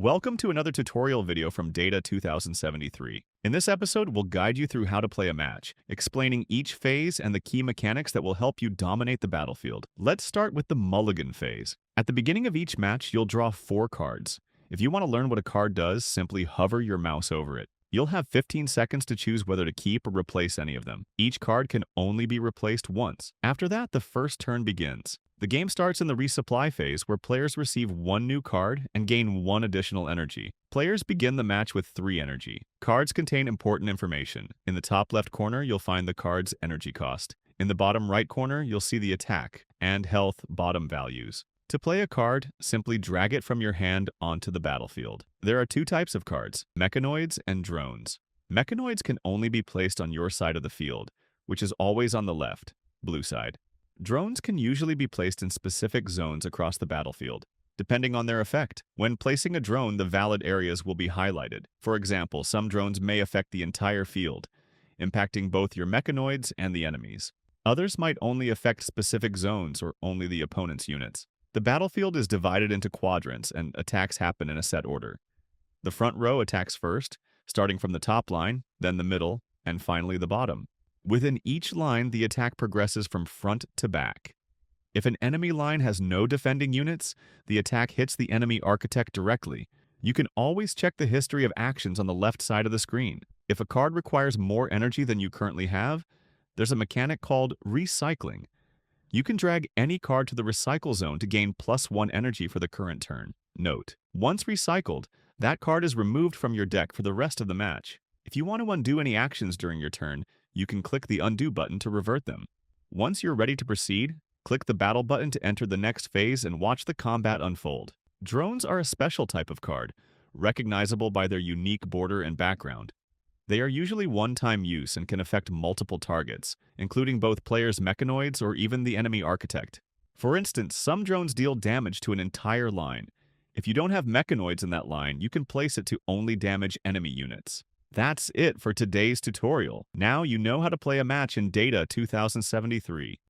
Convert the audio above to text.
Welcome to another tutorial video from Data 2073. In this episode, we'll guide you through how to play a match, explaining each phase and the key mechanics that will help you dominate the battlefield. Let's start with the mulligan phase. At the beginning of each match, you'll draw 4 cards. If you want to learn what a card does, simply hover your mouse over it. You'll have 15 seconds to choose whether to keep or replace any of them. Each card can only be replaced once. After that, the first turn begins. The game starts in the resupply phase, where players receive 1 new card and gain 1 additional energy. Players begin the match with 3 energy. Cards contain important information. In the top left corner, you'll find the card's energy cost. In the bottom right corner, you'll see the attack and health bottom values. To play a card, simply drag it from your hand onto the battlefield. There are 2 types of cards, mechanoids and drones. Mechanoids can only be placed on your side of the field, which is always on the left, blue side. Drones can usually be placed in specific zones across the battlefield, depending on their effect. When placing a drone, the valid areas will be highlighted. For example, some drones may affect the entire field, impacting both your mechanoids and the enemies. Others might only affect specific zones or only the opponent's units. The battlefield is divided into quadrants, and attacks happen in a set order. The front row attacks first, starting from the top line, then the middle, and finally the bottom. Within each line, the attack progresses from front to back. If an enemy line has no defending units, the attack hits the enemy architect directly. You can always check the history of actions on the left side of the screen. If a card requires more energy than you currently have, there's a mechanic called recycling. You can drag any card to the recycle zone to gain +1 energy for the current turn. Note: once recycled, that card is removed from your deck for the rest of the match. If you want to undo any actions during your turn, you can click the undo button to revert them. Once you're ready to proceed, click the battle button to enter the next phase and watch the combat unfold. Drones are a special type of card, recognizable by their unique border and background. They are usually one-time use and can affect multiple targets, including both players' mechanoids or even the enemy architect. For instance, some drones deal damage to an entire line. If you don't have mechanoids in that line, you can place it to only damage enemy units. That's it for today's tutorial. Now you know how to play a match in Data 2073.